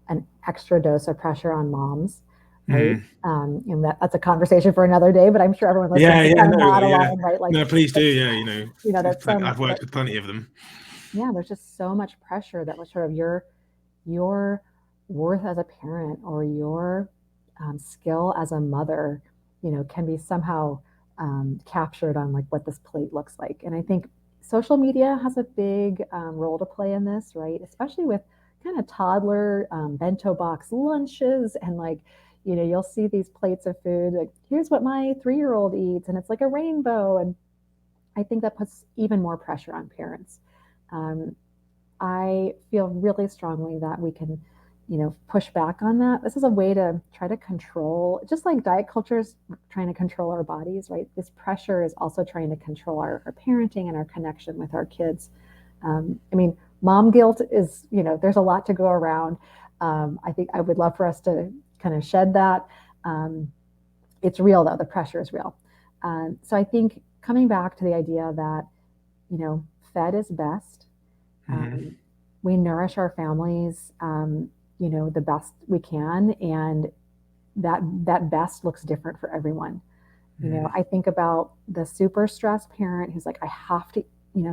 an extra dose of pressure on moms, right? Mm. And that's a conversation for another day, but I'm sure everyone listening Yeah, can yeah, kind of no, nod like, yeah, along, right? Like, no, please do. it's, Yeah, that's I've worked with plenty of them. yeah, there's just so much pressure that was sort of your worth as a parent or your skill as a mother, can be somehow captured on like what this plate looks like. And I think social media has a big role to play in this, right? Especially with kind of toddler bento box lunches and like, you'll see these plates of food like, here's what my 3-year-old eats, and it's like a rainbow. And I think that puts even more pressure on parents. Um, I feel really strongly that we can, push back on that. This is a way to try to control, just like diet culture is trying to control our bodies, right? This pressure is also trying to control our parenting and our connection with our kids. I mean, mom guilt is, there's a lot to go around. I think I would love for us to kind of shed that. Um, it's real though, the pressure is real. So I think coming back to the idea that, fed is best. Mm. um, we nourish our families, the best we can, and that best looks different for everyone. Mm. I think about the super stressed parent who's like, I have to,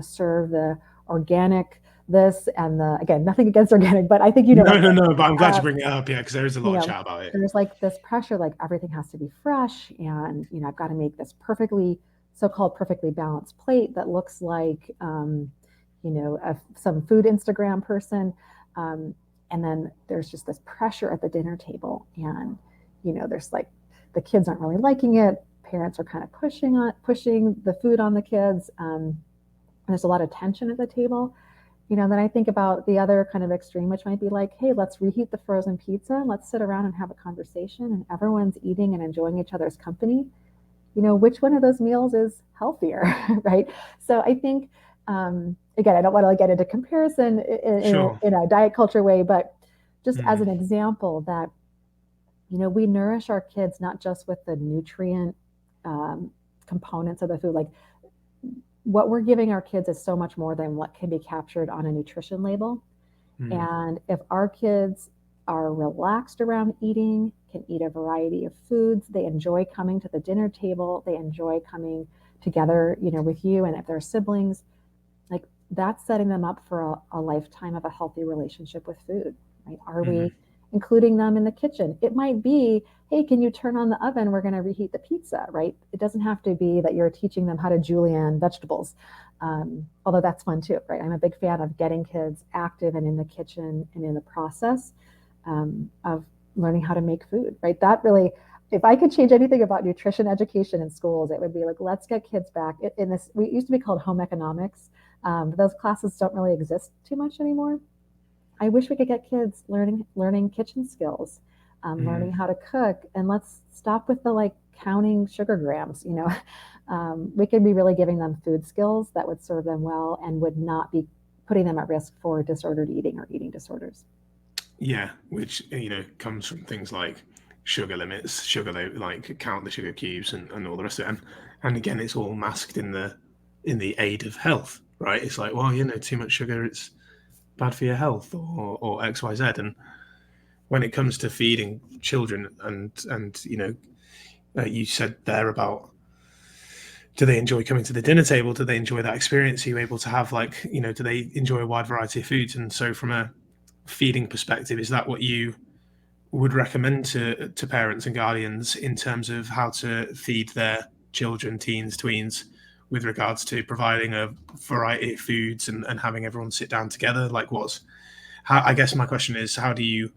serve the organic this and the, again, nothing against organic, but I think No, no, no. But I'm glad you uh, bring it up. Yeah, because there is a you lot of know, chat about it. there's like this pressure, like everything has to be fresh, and I've got to make this perfectly, so-called perfectly balanced plate that looks like, some food Instagram person, um, and then there's just this pressure at the dinner table, and there's like the kids aren't really liking it. Parents are kind of pushing the food on the kids. There's a lot of tension at the table. Then I think about the other kind of extreme, which might be like, hey, let's reheat the frozen pizza. Let's sit around and have a conversation, and everyone's eating and enjoying each other's company. Which one of those meals is healthier, right? So I think, again, I don't want to like get into comparison Sure. in a diet culture way, but just as Mm. an example that, we nourish our kids not just with the nutrient um, components of the food, like what we're giving our kids is so much more than what can be captured on a nutrition label. Mm. And if our kids are relaxed around eating, can eat a variety of foods, they enjoy coming to the dinner table, they enjoy coming together, with you, and if they're siblings, like that's setting them up for a lifetime of a healthy relationship with food, right? Are Mm. we including them in the kitchen? It might be, hey, can you turn on the oven? We're going to reheat the pizza, right? It doesn't have to be that you're teaching them how to julienne vegetables, although that's fun too, right? I'm a big fan of getting kids active and in the kitchen and in the process of learning how to make food, right? That really, if I could change anything about nutrition education in schools, it would be like, let's get kids back in this. We used to be called home economics. Those classes don't really exist too much anymore. I wish we could get kids learning kitchen skills, Mm. learning how to cook, and let's stop with the like counting sugar grams. We could be really giving them food skills that would serve them well and would not be putting them at risk for disordered eating or eating disorders. Yeah, which comes from things like sugar limits, like count the sugar cubes and all the rest of it. And again, it's all masked in the aid of health, right? It's like, well, too much sugar, it's bad for your health, or X, Y, Z. And when it comes to feeding children, and you said there about, do they enjoy coming to the dinner table? Do they enjoy that experience? Are you able to have like, do they enjoy a wide variety of foods? And so from a feeding perspective, is that what you would recommend to parents and guardians in terms of how to feed their children, teens, tweens, with regards to providing a variety of foods and having everyone sit down together? Like, I guess my question is, how do you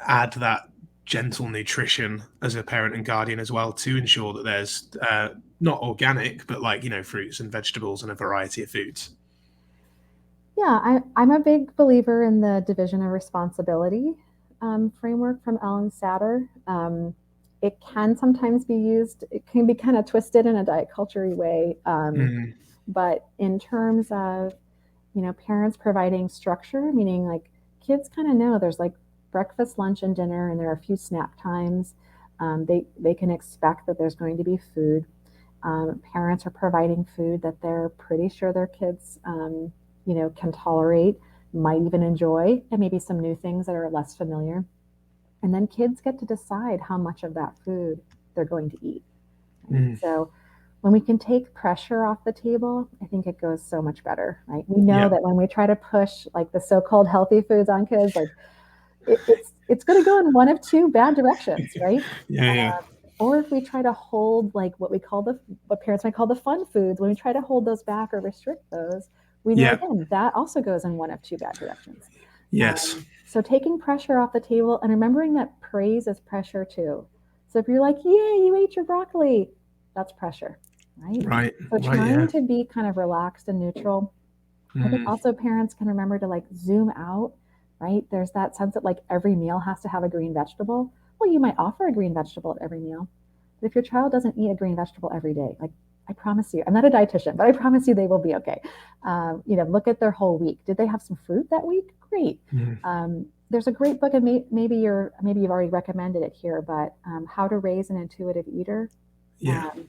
add that gentle nutrition as a parent and guardian as well to ensure that there's not organic, but like, fruits and vegetables and a variety of foods? Yeah, I'm a big believer in the division of responsibility. framework from Ellen Satter. It can sometimes be used, it can be kind of twisted in a diet culture-y way. Mm. But in terms of, parents providing structure, meaning like kids kind of know there's like breakfast, lunch, and dinner, and there are a few snack times. They can expect that there's going to be food. Parents are providing food that they're pretty sure their kids, can tolerate, might even enjoy, and maybe some new things that are less familiar. And then kids get to decide how much of that food they're going to eat. Right? Mm. So when we can take pressure off the table, I think it goes so much better, right? We know Yeah. that when we try to push like the so-called healthy foods on kids, like it's going to go in one of two bad directions, right? Yeah. Yeah. Or if we try to hold like what parents might call the fun foods, when we try to hold those back or restrict those, we know Yeah. again that also goes in one of two bad directions. Yes. So taking pressure off the table and remembering that praise is pressure too. So if you're like, "Yay, you ate your broccoli," that's pressure, right? Right. So Right. trying Yeah. to be kind of relaxed and neutral. I think Mm. also parents can remember to like zoom out, right? There's that sense that like every meal has to have a green vegetable. Well, you might offer a green vegetable at every meal, but if your child doesn't eat a green vegetable every day, like I promise you, I'm not a dietitian, but I promise you they will be okay. Look at their whole week. Did they have some fruit that week? Great. Mm. There's a great book, and maybe you've already recommended it here, but How to Raise an Intuitive Eater. Yeah. Um,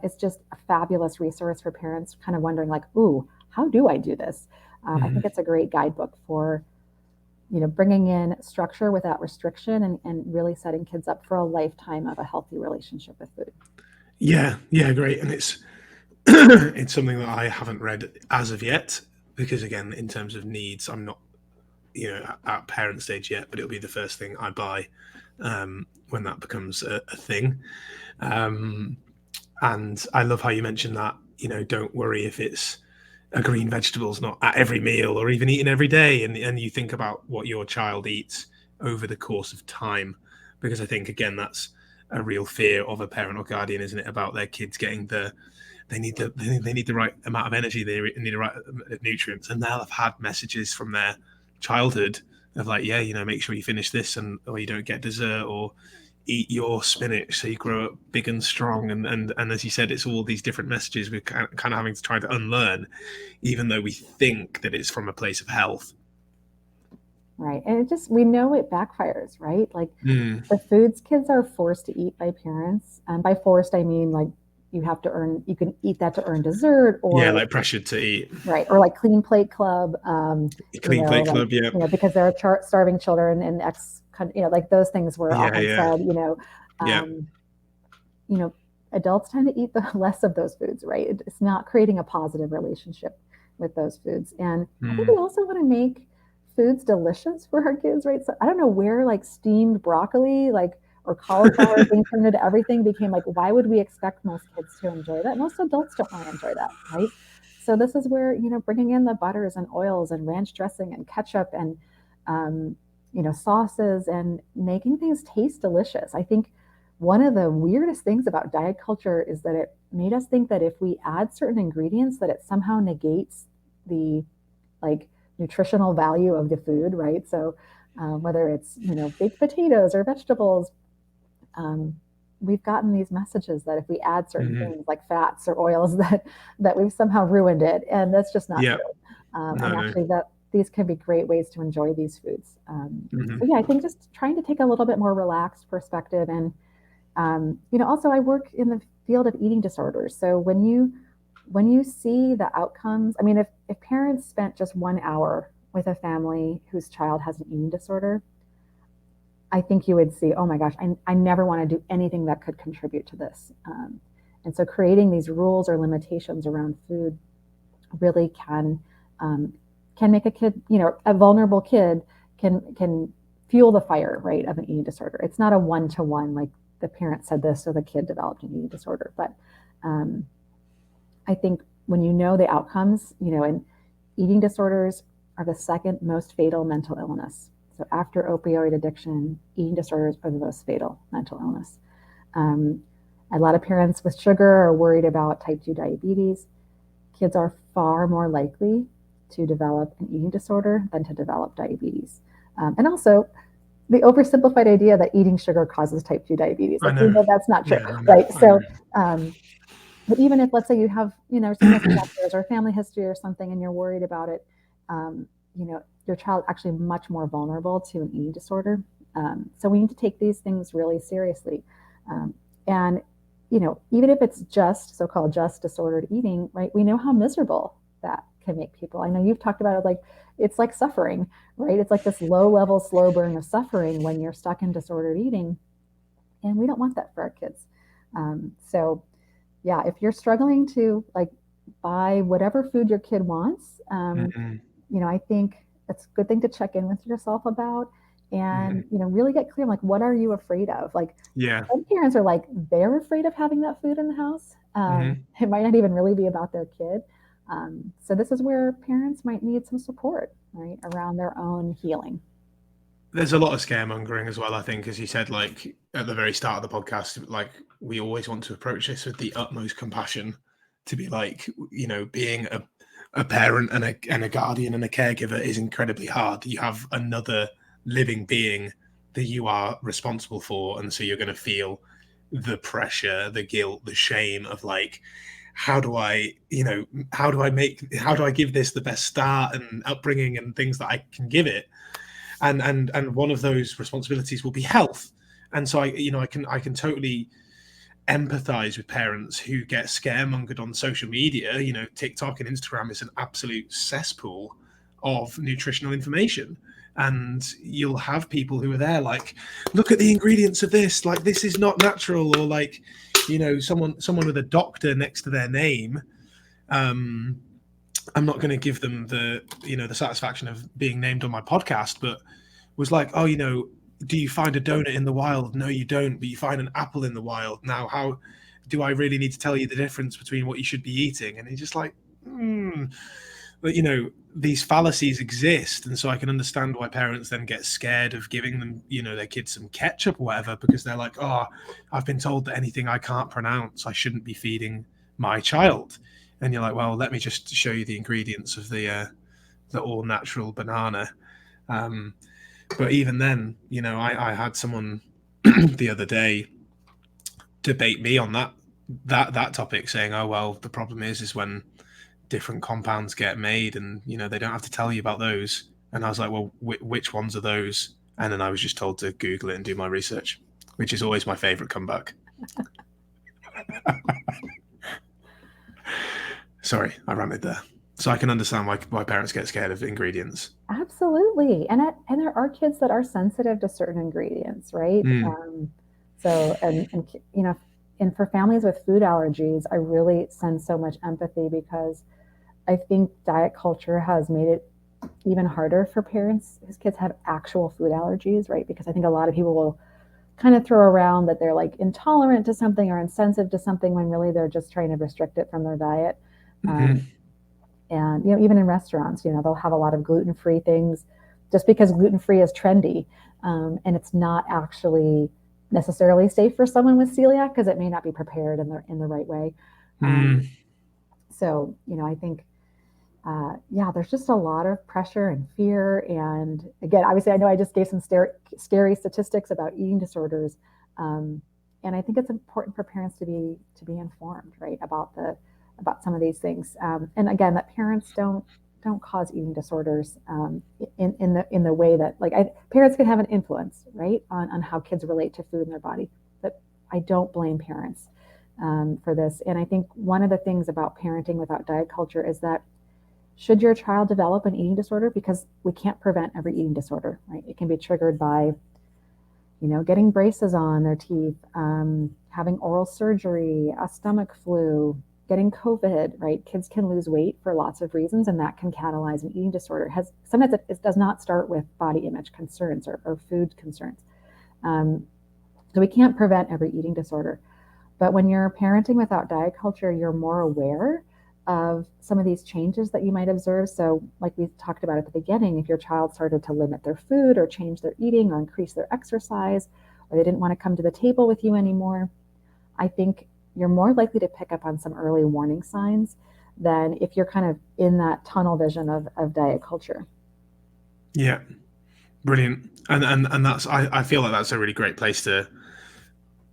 it's just a fabulous resource for parents kind of wondering like, ooh, how do I do this? I think Mm. it's a great guidebook for, bringing in structure without restriction and really setting kids up for a lifetime of a healthy relationship with food. Yeah. Yeah. Great. And it's it's something that I haven't read as of yet because again, in terms of needs, I'm not at parent stage yet, but it'll be the first thing I buy when that becomes a thing. Um, and I love how you mentioned that. Don't worry if it's a green vegetable's not at every meal or even eaten every day, and you think about what your child eats over the course of time, because I think again that's a real fear of a parent or guardian, isn't it, about their kids getting they need the right amount of energy, they need the right nutrients, and they'll have had messages from their childhood of like, yeah, make sure you finish this, and or you don't get dessert, or eat your spinach so you grow up big and strong, and as you said, it's all these different messages we're kind of having to try to unlearn, even though we think that it's from a place of health. Right. And we know it backfires, right? Like Mm. the foods kids are forced to eat by parents. And by forced, I mean like you can eat that to earn dessert Yeah, or, like pressured to eat. right. Or like Clean Plate Club, Clean plate club. Yeah. because there are starving children in like those things were Yeah. often Yeah. said, Yeah. um, you know, adults tend to eat the less of those foods, right? It's not creating a positive relationship with those foods. And I think we Mm. also want to make foods delicious for our kids, right? So I don't know where like steamed broccoli, like or cauliflower being turned into everything became like, why would we expect most kids to enjoy that? Most adults don't want to enjoy that, right? So this is where, bringing in the butters and oils and ranch dressing and ketchup and, um, sauces and making things taste delicious. I think one of the weirdest things about diet culture is that it made us think that if we add certain ingredients that it somehow negates the like nutritional value of the food, right? So whether it's baked potatoes or vegetables, um, we've gotten these messages that if we add certain Mm-hmm. things like fats or oils that we've somehow ruined it, and that's just not Yeah. true. And No. No. actually, that these can be great ways to enjoy these foods. So Mm-hmm. yeah, I think just trying to take a little bit more relaxed perspective and also I work in the field of eating disorders. So when you see the outcomes, I mean, if parents spent just 1 hour with a family whose child has an eating disorder, I think you would see, oh my gosh, I never want to do anything that could contribute to this. And so creating these rules or limitations around food really um, can make a kid, a vulnerable kid can fuel the fire, right, of an eating disorder. It's not a one-to-one, like the parent said this, so the kid developed an eating disorder. But um, I think when you know the outcomes, and eating disorders are the second most fatal mental illness. So after opioid addiction, eating disorders are the most fatal mental illness. Um, a lot of parents with sugar are worried about type 2 diabetes. Kids are far more likely to develop an eating disorder than to develop diabetes. And also, the oversimplified idea that eating sugar causes type 2 diabetes. I Like, we know. know that's not true, Yeah, I know. right? I know. So, but even if, let's say, you have, someone has factors or family history or something, and you're worried about it, your child actually much more vulnerable to an eating disorder. So we need to take these things really seriously. And, even if it's just so-called just disordered eating, right? We know how miserable that can make people. I know you've talked about it, like it's like suffering, right? It's like this low level, slow burn of suffering when you're stuck in disordered eating. And we don't want that for our kids. So yeah, if you're struggling to like buy whatever food your kid wants, Hmm. I think it's a good thing to check in with yourself about, and Hmm. really get clear, like, what are you afraid of? Like, Yeah. some parents are like, they're afraid of having that food in the house. Hmm. It might not even really be about their kid. So this is where parents might need some support, right, around their own healing. There's a lot of scaremongering as well, I think, as you said, like at the very start of the podcast, like we always want to approach this with the utmost compassion to be like, being a parent and a guardian and a caregiver is incredibly hard. You have another living being that you are responsible for. And so you're going to feel the pressure, the guilt, the shame of like, how do I, how do I give this the best start and upbringing and things that I can give it? And one of those responsibilities will be health. And so I can totally empathize with parents who get scaremongered on social media. TikTok and Instagram is an absolute cesspool of nutritional information. And you'll have people who are there like, look at the ingredients of this, like this is not natural, or like, someone with a doctor next to their name. um I'm not going to give them the satisfaction of being named on my podcast, but was like, oh, do you find a donut in the wild? No, you don't, but you find an apple in the wild. Now, how do I really need to tell you the difference between what you should be eating? And he's just like, but these fallacies exist, and so I can understand why parents then get scared of giving them, their kids some ketchup or whatever, because they're like, oh, I've been told that anything I can't pronounce, I shouldn't be feeding my child. And you're like, well, let me just show you the ingredients of the all natural banana. Um, but even then, I had someone the other day debate me on that topic, saying, "Oh well, the problem is when different compounds get made, and they don't have to tell you about those." And I was like, "Well, which ones are those?" And then I was just told to Google it and do my research, which is always my favorite comeback. Sorry, I ranted there. So I can understand why parents get scared of ingredients. Absolutely. And there are kids that are sensitive to certain ingredients, right? Mm. So, and for families with food allergies, I really send so much empathy, because I think diet culture has made it even harder for parents whose kids have actual food allergies, right? Because I think a lot of people will kind of throw around that they're like intolerant to something or insensitive to something, when really they're just trying to restrict it from their diet. Hmm. Um, and even in restaurants, they'll have a lot of gluten-free things, just because gluten-free is trendy, and it's not actually necessarily safe for someone with celiac, because it may not be prepared in the right way. Mm. So I think, yeah, there's just a lot of pressure and fear. And again, obviously, I know I just gave some scary statistics about eating disorders, um, and I think it's important for parents to be informed, right, about some of these things. And again, that parents don't cause eating disorders, in the way that, like, parents can have an influence, right, on how kids relate to food in their body. But I don't blame parents, for this. And I think one of the things about parenting without diet culture is that, should your child develop an eating disorder, because we can't prevent every eating disorder, right? It can be triggered by, getting braces on their teeth, having oral surgery, a stomach flu, getting COVID, right? Kids can lose weight for lots of reasons, and that can catalyze an eating disorder. Sometimes it does not start with body image concerns or food concerns. Um, so we can't prevent every eating disorder. But when you're parenting without diet culture, you're more aware of some of these changes that you might observe. So, like we talked about at the beginning, if your child started to limit their food or change their eating or increase their exercise, or they didn't want to come to the table with you anymore, I think you're more likely to pick up on some early warning signs than if you're kind of in that tunnel vision of diet culture. Yeah. Brilliant. And that's I feel like that's a really great place to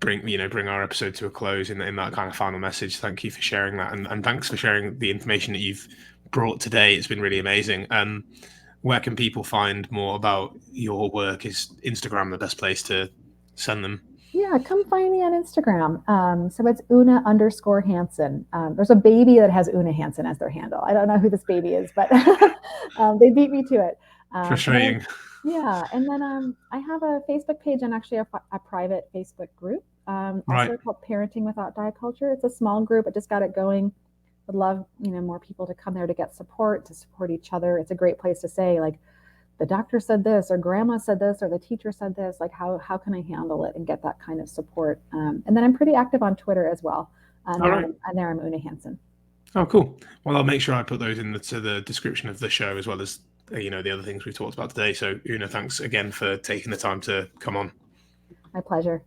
bring our episode to a close in that kind of final message. Thank you for sharing that, and thanks for sharing the information that you've brought today. It's been really amazing. Where can people find more about your work? Is Instagram the best place to send them? Yeah, come find me on Instagram. So it's Oona underscore Hanson. There's a baby that has Oona Hanson as their handle. I don't know who this baby is, but they beat me to it. And then, Frustrating. yeah, and then I have a Facebook page and actually a private Facebook group, Right. also called Parenting Without Diet Culture. It's a small group. I just got it going. Would love more people to come there to get support, to support each other. It's a great place to say like, the doctor said this, or grandma said this, or the teacher said this. Like, how can I handle it and get that kind of support? And then I'm pretty active on Twitter as well. All right. And there I'm Oona Hanson. Oh, cool. Well, I'll make sure I put those in the description of the show, as well as the other things we've talked about today. So, Oona, thanks again for taking the time to come on. My pleasure.